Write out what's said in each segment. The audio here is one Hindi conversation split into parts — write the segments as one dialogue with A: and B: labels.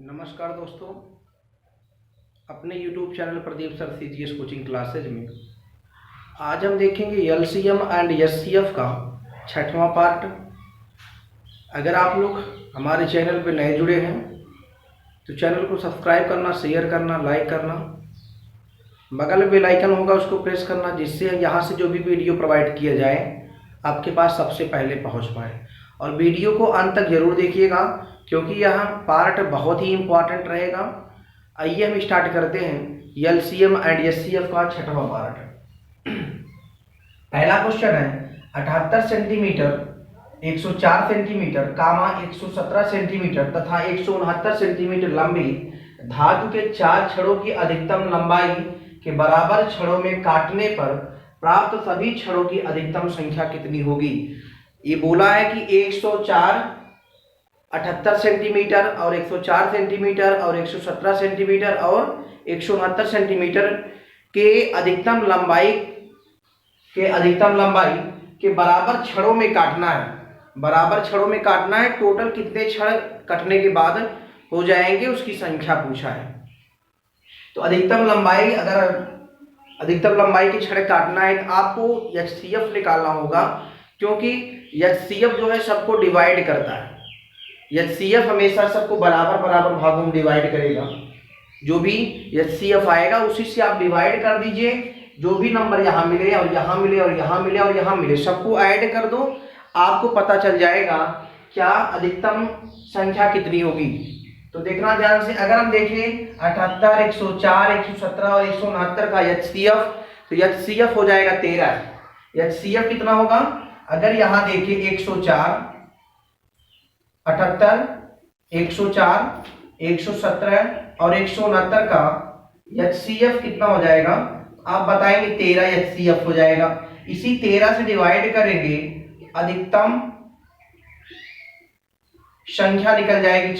A: नमस्कार दोस्तों, अपने YouTube channel Pradeep sir CGS coaching classes में आज हम देखेंगे LCM एंड SCF का 6वां पार्ट। अगर आप लोग हमारे चैनल पर नए जुड़े हैं तो चैनल को सब्सक्राइब करना, शेयर करना, लाइक करना, बगल में बेल आइकन होगा उसको प्रेस करना, जिससे यहाँ से जो भी वीडियो प्रोवाइड किया जाए आपके पास सबसे पहले पहुँच पाए। और वीडियो को अंत तक जरूर देखिएगा क्योंकि यह पार्ट बहुत ही इम्पोर्टेंट रहेगा। आइए हम स्टार्ट करते हैं LCM एंड SCF का 6वां पार्ट। पहला क्वेश्चन है 78 सेंटीमीटर, 104 सेंटीमीटर, 117 सेंटीमीटर तथा 169 सेंटीमीटर लंबी धातु के 4 छड़ों की अधिकतम लंबाई के बराबर छड़ों में काटने पर प्राप्त सभी छड़ों की अधिकतम संख्या कितनी होगी। ये बोला है कि 104, 78 सेंटीमीटर और 104 सेंटीमीटर और 117 सेंटीमीटर और 169 सेंटीमीटर के अधिकतम लंबाई के बराबर छड़ों में काटना है। बराबर छड़ों में काटना है। टोटल कितने छड़ कटने के बाद हो जाएंगे उसकी संख्या पूछा है। तो अधिकतम लंबाई के छड़ काटना है तो आपको HCF निकालना होगा, क्योंकि HCF जो है सबको डिवाइड करता है। HCF हमेशा सबको बराबर बराबर भागों में डिवाइड करेगा। जो भी HCF आएगा उसी से आप डिवाइड कर दीजिए। जो भी नंबर यहाँ मिले और यहाँ मिले और यहाँ मिले और यहाँ मिले सबको ऐड कर दो, आपको पता चल जाएगा क्या अधिकतम संख्या कितनी होगी। तो देखना ध्यान से। अगर हम देखें 78, 104, 117 और 169 का HCF, तो HCF हो जाएगा 13। HCF कितना होगा? अगर यहाँ देखिए 104, 78, 104, 117 और 169 का HCF कितना हो जाएगा? आप बताएंगे 13 HCF हो जाएगा। इसी 13 से डिवाइड करेंगे, अधिकतम संख्या निकल जाएगी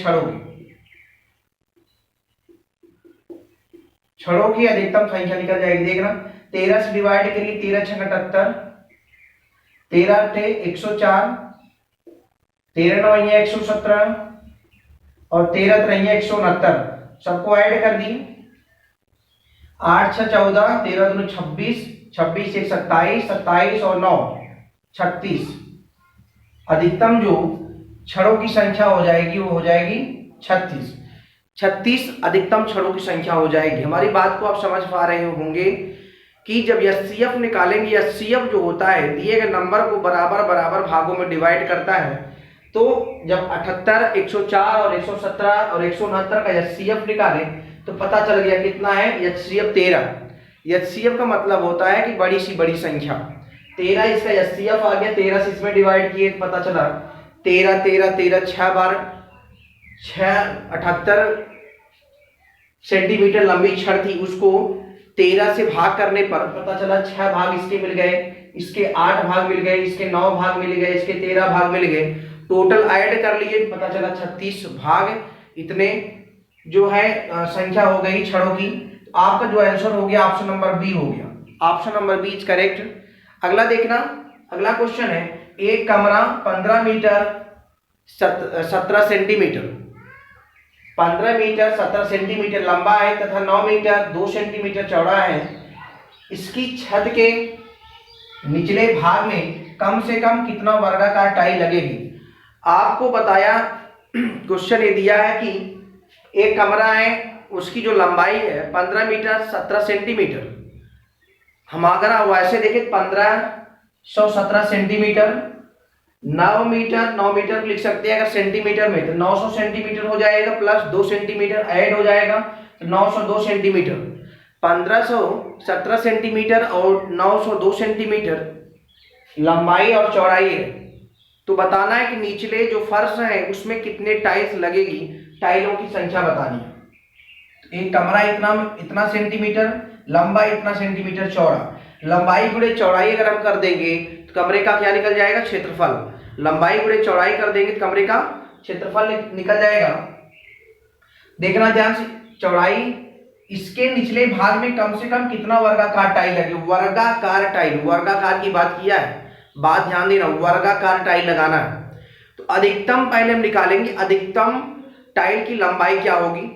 A: छड़ों की अधिकतम संख्या निकल जाएगी। देखना 13 से डिवाइड करिए, 13 छक 78, 13 थे 104, 13 9 117 और 13 3 169, सबको ऐड कर दी। 8 6 14, 13 2 26, 26 1 27, 27 और 9 36। अधिकतम जो छड़ों की संख्या हो जाएगी वो हो जाएगी 36। 36 अधिकतम छड़ों की संख्या हो जाएगी। हमारी बात को आप समझ पा रहे होंगे कि जब HCF निकालेंगे, HCF जो होता है दिए गए नंबर को बराबर बराबर भागों में डिवाइड करता है। तो जब 78, 104 और 117 और 169 का HCF निकालें तो पता चल गया कितना है HCF 13। HCF का मतलब होता है कि बड़ी सी बड़ी संख्या 13, इसका HCF आ गया। 13 से इसमें डिवाइड किए तो पता चला 13 13 13 6 बार 6 78 सेंटीमीटर लंबी छड़ थी, उसको 13 से भाग करने पर पता चला 6 भाग इसके मिल गए, इसके 8 भाग मिल गए, इसके 9 भाग मिल गए, इसके 13 भाग मिल गए। टोटल ऐड कर लिए पता चला 36 भाग इतने जो है संख्या हो गई छड़ों की। तो आपका जो आंसर हो गया ऑप्शन नंबर बी हो गया। Option number B is correct. अगला देखना, अगला क्वेश्चन है एक कमरा 15 मीटर 17 सेंटीमीटर, 15 मीटर 17 सेंटीमीटर लंबा है तथा 9 मीटर 2 सेंटीमीटर चौड़ा है। इसकी छत के निचले भाग में कम से कम कितना वर्गाकार टाइल लगेगी। आपको बताया, क्वेश्चन ये दिया है कि एक कमरा है, उसकी जो लंबाई है 15 मीटर 17 सेंटीमीटर। हम अगर वैसे देखें 1517 सेंटीमीटर, 9 मीटर लिख सकते हैं अगर सेंटीमीटर में तो 900 सेंटीमीटर हो जाएगा, प्लस 2 सेंटीमीटर ऐड हो जाएगा तो 902 सेंटीमीटर। 1517 सेंटीमीटर और 902 सेंटीमीटर लंबाई और चौड़ाई है। तो बताना है कि निचले जो फर्श है उसमें कितने टाइल्स लगेगी, टाइलों की संख्या बतानी है। एक कमरा इतना सेंटीमीटर लंबा, इतना सेंटीमीटर चौड़ा। लंबाई गुणे चौड़ाई अगर हम कर देंगे तो कमरे का क्या निकल जाएगा? क्षेत्रफल। लंबाई गुणे चौड़ाई कर देंगे तो कमरे का क्षेत्रफल निकल जाएगा। देखना ध्यान से, चौड़ाई इसके निचले भाग में कम से कम कितना वर्गाकार टाइल लगे। वर्गाकार टाइल, वर्गाकार की बात किया है, बात ध्यान देना, वर्गाकार टाइल लगाना है। तो अधिकतम पहले हम निकालेंगे, अधिकतम टाइल की लंबाई क्या होगी,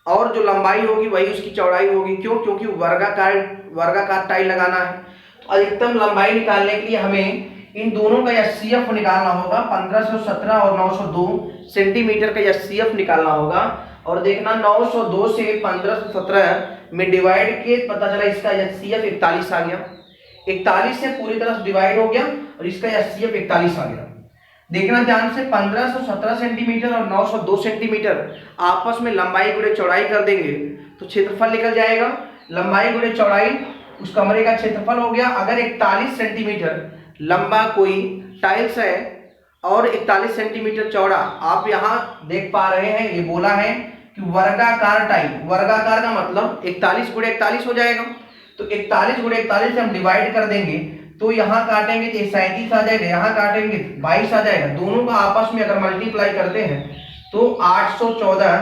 A: और जो लंबाई होगी वही उसकी चौड़ाई होगी। क्यों? क्योंकि वर्गाकार टाइल लगाना है। तो अधिकतम लंबाई निकालने के लिए हमें इन दोनों का एचसीएफ निकालना होगा। 1517 और 902 सेंटीमीटर का एचसीएफ निकालना होगा। और देखना 902 से 1517 में डिवाइड किए, पता चला इसका एचसीएफ 41 आ गया। 41 से पूरी तरह से डिवाइड हो गया और इसका एचसीएफ 41 आ गया। देखना ध्यान से, 1517 सेंटीमीटर और 902 सेंटीमीटर आपस में लंबाई गुणे चौड़ाई कर देंगे तो क्षेत्रफल निकल जाएगा। लंबाई गुणे चौड़ाई उस कमरे का क्षेत्रफल हो गया। अगर 41 सेंटीमीटर लंबा कोई टाइल्स है और 41 सेंटीमीटर चौड़ा, आप यहाँ देख पा रहे हैं, ये बोला है कि वर्गाकार टाइल, वर्गाकार का मतलब 41 गुणे 41 हो जाएगा। तो 41 गुणे 41 से हम डिवाइड कर देंगे तो यहाँ काटेंगे तो 37 आ जाएगा, यहाँ काटेंगे 22 आ जाएगा। दोनों का आपस में अगर मल्टीप्लाई करते हैं तो 814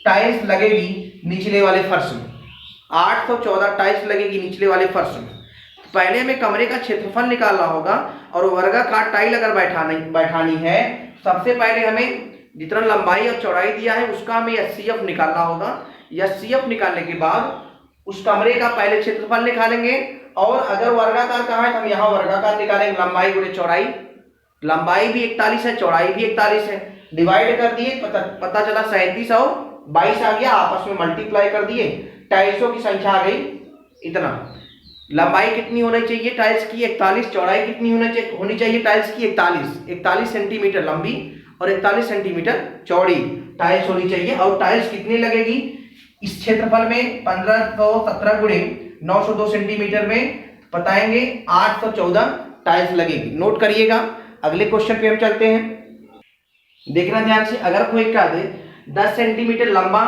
A: टाइल्स लगेगी निचले वाले फर्श में। 814 टाइल्स लगेगी निचले वाले फर्श में। तो पहले हमें कमरे का क्षेत्रफल निकालना होगा और वर्गाकार टाइल अगर बैठानी है, सबसे पहले हमें जितना लंबाई और चौड़ाई दिया है उसका हमें एचसीएफ निकालना होगा। एचसीएफ निकालने के बाद उस कमरे का पहले क्षेत्रफल निकालेंगे, और अगर वर्गाकार कहा है तो हम यहाँ वर्गाकार निकालेंगे। लंबाई गुणे चौड़ाई, लंबाई भी 41 है, चौड़ाई भी 41 है, डिवाइड कर दिए, पता चला 37 और 22 आ गया, आपस में मल्टीप्लाई कर दिए, टाइल्सों की संख्या आ गई इतना। लंबाई कितनी होनी चाहिए टाइल्स की? 41। चौड़ाई कितनी होनी चाहिए टाइल्स की? 41 सेंटीमीटर लंबी और 41 सेंटीमीटर चौड़ी टाइल्स होनी चाहिए। और टाइल्स कितनी लगेगी इस क्षेत्रफल में? 1517 गुणे 902 सेंटीमीटर में बताएंगे 814 टाइल्स लगेगी। नोट करिएगा। अगले क्वेश्चन पे हम चलते हैं। देखना ध्यान से, अगर कोई कह दे 10 सेंटीमीटर लंबा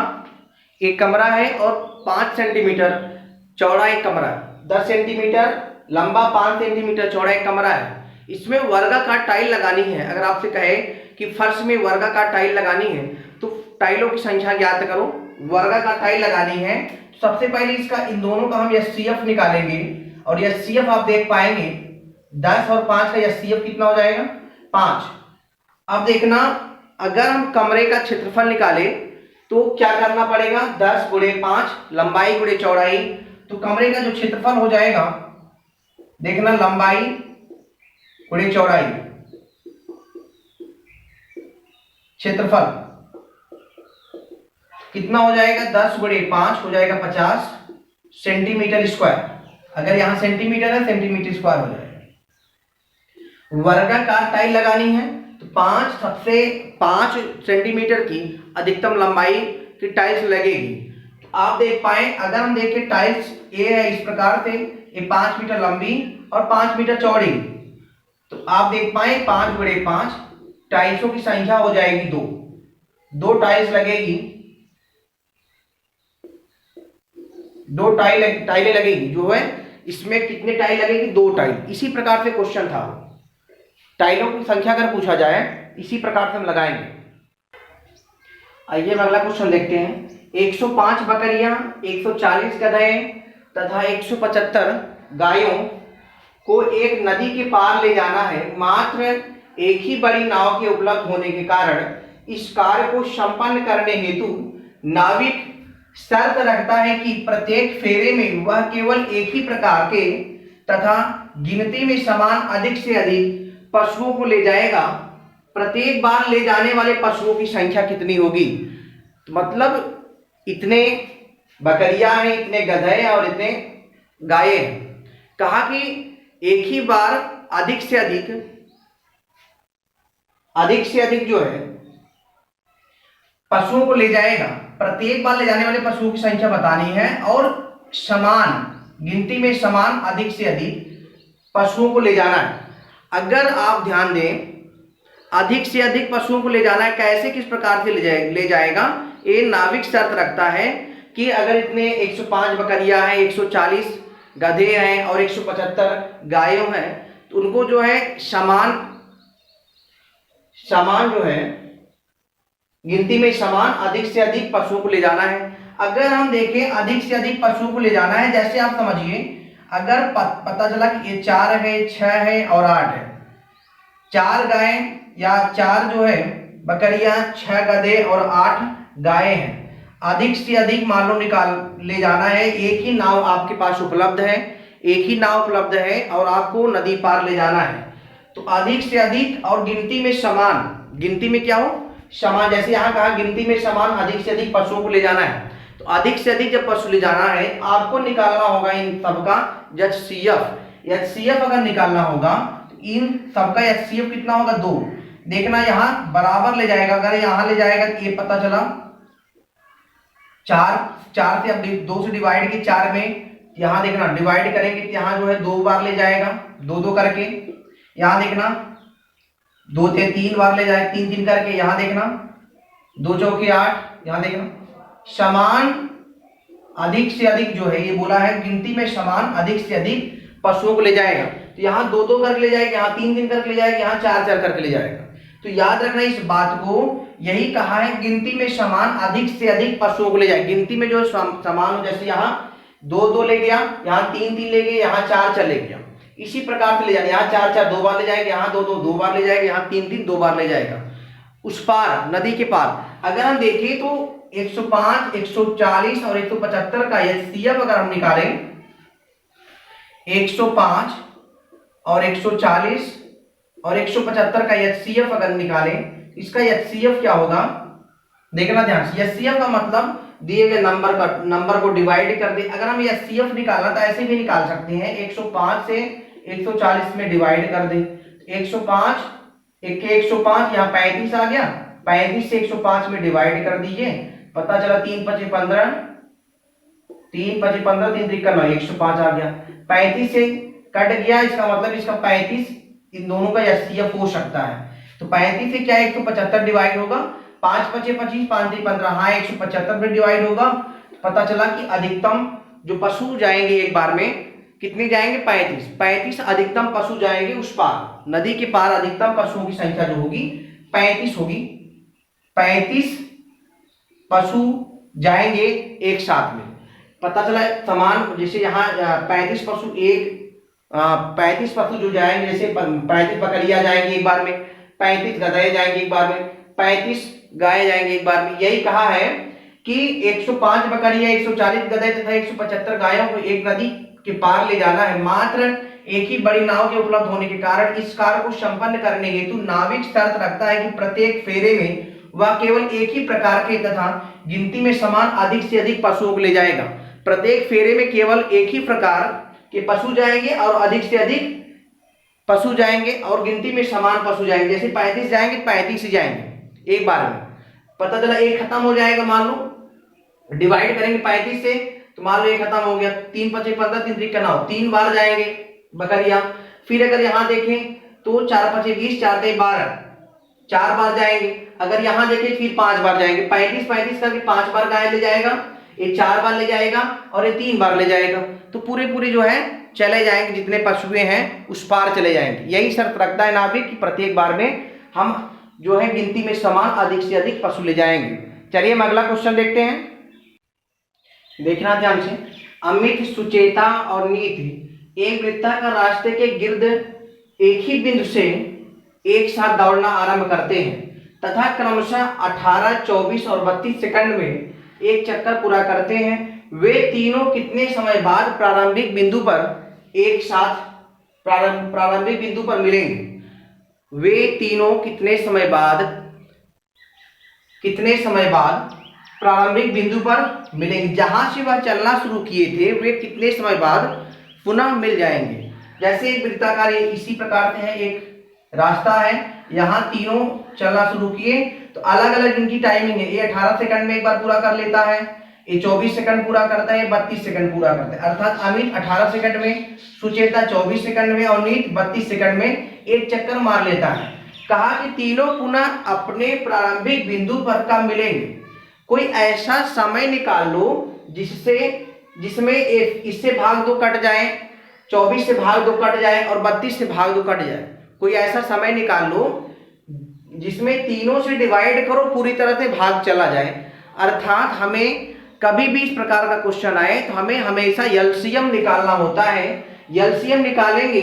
A: एक कमरा है और 5 सेंटीमीटर चौड़ा एक कमरा है, 10 सेंटीमीटर लंबा 5 सेंटीमीटर चौड़ा एक कमरा है, इसमें वर्गाकार टाइल लगानी है। अगर आपसे कहे कि फर्श में वर्गाकार टाइल लगानी है तो टाइलों की संख्या ज्ञात करो। वर्गाकार टाइल लगानी है, सबसे पहले इसका इन दोनों का हम एचसीएफ निकालेंगे और एचसीएफ आप देख पाएंगे 10 और 5 का एचसीएफ कितना हो जाएगा? 5। अब देखना, अगर हम कमरे का क्षेत्रफल निकाले तो क्या करना पड़ेगा? 10 गुणे 5 लंबाई गुणे चौड़ाई, तो कमरे का जो क्षेत्रफल हो जाएगा, देखना लंबाई गुणे चौड़ाई, क्षेत्रफल कितना हो जाएगा? 10 गुणे 5 हो जाएगा 50 सेंटीमीटर स्क्वायर। अगर यहां सेंटीमीटर है, सेंटीमीटर स्क्वायर हो जाएगा। वर्गाकार टाइल लगानी है तो 5 सेंटीमीटर की अधिकतम लंबाई की टाइल्स लगेगी। आप देख पाए, अगर हम देखें टाइल्स ए है इस प्रकार से, ये 5 मीटर लंबी और 5 मीटर चौड़ी, तो आप देख पाए 5 गुणे 5 टाइल्सों की संख्या हो जाएगी 2। 2 टाइल्स लगेगी, 2 टाइलें लगेगी। जो है इसमें कितने टाइल लगेगी? 2 टाइल। इसी प्रकार से क्वेश्चन था, टाइलों की संख्या अगर पूछा जाए इसी प्रकार से हम लगाएंगे। आइए हम अगला क्वेश्चन देखते हैं। 105 बकरियां, 140 गधे तथा 175 गायों को एक नदी के पार ले जाना है। मात्र एक ही बड़ी नाव के उपलब्ध होने के कारण इस कार्य को संपन्न करने हेतु नाविक शर्त रखता है कि प्रत्येक फेरे में वह केवल एक ही प्रकार के तथा गिनती में समान अधिक से अधिक पशुओं को ले जाएगा। प्रत्येक बार ले जाने वाले पशुओं की संख्या कितनी होगी? तो मतलब इतने बकरियां हैं, इतने गधे हैं और इतने गायें हैं। कहा कि एक ही बार अधिक से अधिक जो है पशुओं को ले जाएगा। प्रत्येक बार ले जाने वाले पशुओं की संख्या बतानी है और समान गिनती में समान अधिक से अधिक पशुओं को ले जाना है। अगर आप ध्यान दें, अधिक से अधिक पशुओं को ले जाना है, कैसे किस प्रकार से ले जाएगा? ये नाविक शर्त रखता है कि अगर इतने 105 बकरियां हैं, 140 गधे हैं और 175 गायों हैं, तो उनको जो है समान जो है गिनती में समान अधिक से अधिक पशुओं को ले जाना है। अगर हम देखें अधिक से अधिक पशुओं को ले जाना है, जैसे आप समझिए अगर पता चला कि ये 4 है, 6 है और 8 है, 4 गायें या 4 जो है बकरियां, 6 गधे और 8 गायें हैं। अधिक से अधिक मान लो निकाल ले जाना है, एक ही नाव आपके पास उपलब्ध है, एक ही नाव उपलब्ध है और आपको नदी पार ले जाना है। तो अधिक से अधिक और गिनती में समान, गिनती में क्या हो, समान। जैसे यहाँ कहा गिनती में समान अधिक से अधिक पशुओं को ले जाना है, तो अधिक से अधिक जब पशु ले जाना है आपको निकालना होगा इन सबका HCF। HCF अगर निकालना होगा तो इन सबका HCF कितना होगा, 2। देखना यहाँ बराबर ले जाएगा, अगर यहाँ ले जाएगा तो ये पता चला 4 से, अब 2 से डिवाइड की 4 में, यहाँ देखना डिवाइड करेंगे तो यहाँ जो है 2 बार ले जाएगा, 2 करके। यहाँ देखना 2 से 3 बार ले जाए, 3 करके। यहाँ देखना 2 चौके 8। यहाँ देखना समान अधिक से अधिक जो है ये बोला है गिनती में समान अधिक से अधिक पशुओं को ले जाएगा। तो यहाँ 2 करके ले जाएगा, यहाँ 3 करके ले जाएगा, यहाँ 4 करके ले जाएगा। तो याद रखना इस बात को, यही कहा है गिनती में समान अधिक से अधिक पशुओं को ले जाए। गिनती में जो समान हो, जैसे यहाँ 2 ले गया, यहाँ 3 ले गया, यहाँ 4 ले गया, इसी प्रकार से ले जाए। यहाँ 4 2 बार ले जाएगा, यहाँ 2 बार ले जाएगा, यहाँ 3 2 बार ले जाएगा। उस पार नदी के पार अगर हम देखें तो 105, 140 और 175 का HCF अगर हम निकालें, 105 और 140 और 175 का HCF अगर निकालें, इसका HCF क्या होगा, देखना ध्यान से। HCF का मतलब दिए गए नंबर को डिवाइड कर दे। अगर हम HCF निकालना तो ऐसे भी निकाल सकते हैं, 105 से 140 में डिवाइड कर दे। 105 105 यहाँ 35 आ गया, 35 से 105 में डिवाइड कर दीजिए, पता चला 3 5 15, 3 5 15, 3 3 9, 105 आ गया। 35 से कट गया, इसका मतलब इसका 35 इन दोनों का HCF हो सकता है। तो 35 से क्या 175 डिवाइड होगा, 5 5 25, 5 3 15, हाँ 175 में डिवाइड होगा। पता चला कि अधिकतम जो पशु जाएंगे एक बार में कितने जाएंगे, 35 अधिकतम पशु जाएंगे उस पार, नदी के पार अधिकतम पशुओं की संख्या जो होगी 35 होगी। 35 पशु जाएंगे एक साथ में। पता चला समान, जैसे यहाँ 35 पशु 35 पशु जो जाएंगे, जैसे 35 बकरियां जाएंगी एक बार में, 35 गधे जाएंगे एक बार में, 35 गाय जाएंगे एक बार में। यही कहा है कि 105 बकरियां, 140 गधे तथा 175 गायों को एक नदी के पार ले जाना है। मात्र एक ही बड़ी नाव के उपलब्ध होने के कारण इस कार्य को संपन्न करने हेतु नाविक शर्त रखता है कि प्रत्येक फेरे में वह केवल एक ही प्रकार के तथा गिनती में समान अधिक से अधिक पशुओं को ले जाएगा। प्रत्येक फेरे में केवल एक ही प्रकार के पशु जाएंगे और अधिक से अधिक पशु जाएंगे और गिनती में समान पशु जाएंगे। जैसे 35 जाएंगे, 35 ही जाएंगे एक बार में। पता चला एक खत्म हो जाएगा, मान लो डिवाइड करेंगे 35 से, तो मान लो ये खत्म हो गया, 3 5 15, 3 3 9, 3 बार जाएंगे बकरियां। फिर अगर यहाँ देखें तो 4 5 20, 4 3 12, 4 बार जाएंगे। अगर यहाँ देखें फिर 5 बार जाएंगे, 35 करके 5 बार गाय ले जाएगा, ये 4 बार ले जाएगा और ये 3 बार ले जाएगा। तो पूरे जो है चले जाएंगे, जितने पशुएं हैं उस पार चले जाएंगे। यही शर्त रखता है नाविक कि प्रत्येक बार में हम जो है गिनती में समान अधिक से अधिक पशु ले जाएंगे। चलिए हम अगला क्वेश्चन देखते हैं, देखना ध्यान से। अमित, सुचेता और नीति एक वृत्ताकार रास्ते के गिर्द एक ही बिंदु से एक साथ दौड़ना आरंभ करते हैं तथा क्रमशः 18, 24 और 32 सेकंड में एक चक्कर पूरा करते हैं। वे तीनों कितने समय बाद प्रारंभिक बिंदु पर एक साथ प्रारंभिक बिंदु पर मिलेंगे? वे तीनों कितने समय बाद प्रारंभिक बिंदु पर मिलेंगे? जहां से वह चलना शुरू किए थे वे कितने समय बाद पुनः मिल जाएंगे? जैसे एक वृत्ताकार इसी प्रकार से है, एक रास्ता है, यहाँ तीनों चलना शुरू किए तो अलग अलग इनकी टाइमिंग है। ये 18 सेकंड में एक बार पूरा कर लेता है, ये 24 सेकंड पूरा करता है, 32 सेकंड पूरा करता है। अर्थात अमित 18 सेकंड में, सुचेता 24 सेकंड में और नीत 32 सेकंड में एक चक्कर मार लेता है। कहा कि तीनों पुनः अपने प्रारंभिक बिंदु पर कब मिलेंगे? कोई ऐसा समय निकाल लो जिसमें इससे भाग 2 कट जाए, 24 से भाग 2 कट जाए और 32 से भाग 2 कट जाए। कोई ऐसा समय निकाल लो जिसमें तीनों से डिवाइड करो, पूरी तरह से भाग चला जाए। अर्थात हमें कभी भी इस प्रकार का क्वेश्चन आए तो हमें हमेशा एलसीएम निकालना होता है। एलसीएम निकालेंगे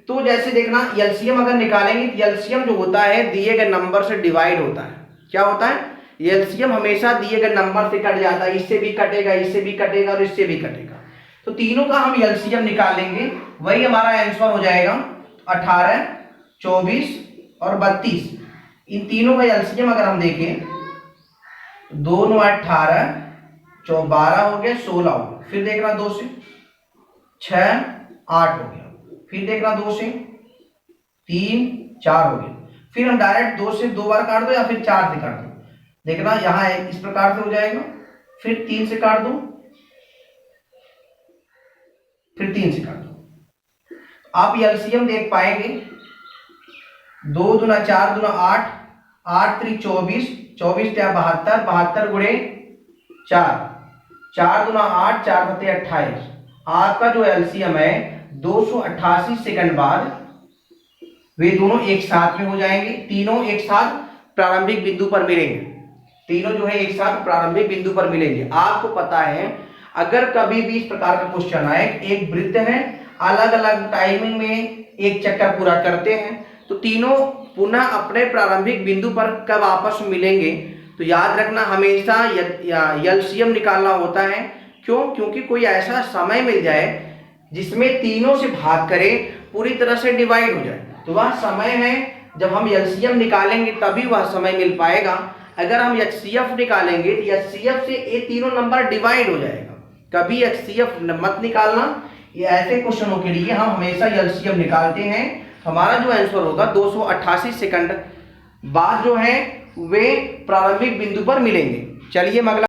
A: तो जैसे देखना, एलसीएम अगर निकालेंगे तो एलसीएम जो होता है दिए गए नंबर से डिवाइड होता है। क्या होता है, एलसीएम हमेशा दिए गए नंबर से कट जाता है, इससे भी कटेगा, इससे भी कटेगा और इससे भी कटेगा। तो तीनों का हम एलसीएम निकालेंगे, वही हमारा आंसर हो जाएगा 18, 24 और 32। इन तीनों का एलसीएम अगर हम देखें, 2 9 18, 12 हो गया, 16 हो गया, फिर देखना 2 से 6 8 हो गया, फिर देखना 2 से 3 4 हो गया, फिर हम डायरेक्ट 2 से 2 बार काट दो या फिर 4 से काट दो, देखना यहां इस प्रकार से हो जाएगा, फिर 3 से काट दो, फिर 3 से काट दो। आप एलसीएम देख पाएंगे, 2 दूना 4 दूना 8, 8 3 24, 24 त्या 72, 72 गुणे 4, 4 दूना 8, 4 सत्ते 28। आपका जो एलसीएम है 288 सेकंड बाद वे दोनों एक साथ में हो जाएंगे, तीनों एक साथ प्रारंभिक बिंदु पर मिलेंगे, तीनों जो है एक साथ प्रारंभिक बिंदु पर मिलेंगे। आपको पता है अगर कभी भी इस प्रकार का क्वेश्चन आए, एक वृत्त है, अलग अलग टाइमिंग में एक चक्कर पूरा करते हैं, तो तीनों पुनः अपने प्रारंभिक बिंदु पर कब आपस में मिलेंगे, तो याद रखना हमेशा एलसीएम निकालना होता है। क्यों? क्योंकि कोई ऐसा समय मिल जाए जिसमें तीनों से भाग करे, पूरी तरह से डिवाइड हो जाए, तो वह समय है जब हम एलसीएम निकालेंगे तभी वह समय मिल पाएगा। अगर हम एचसीएफ निकालेंगे तो एचसीएफ से ये तीनों नंबर डिवाइड हो जाएगा। कभी एचसीएफ मत निकालना, ये ऐसे क्वेश्चनों के लिए हम हमेशा एलसीएम निकालते हैं। हमारा जो आंसर होगा 288 सेकंड बाद जो है वे प्रारंभिक बिंदु पर मिलेंगे। चलिए अगला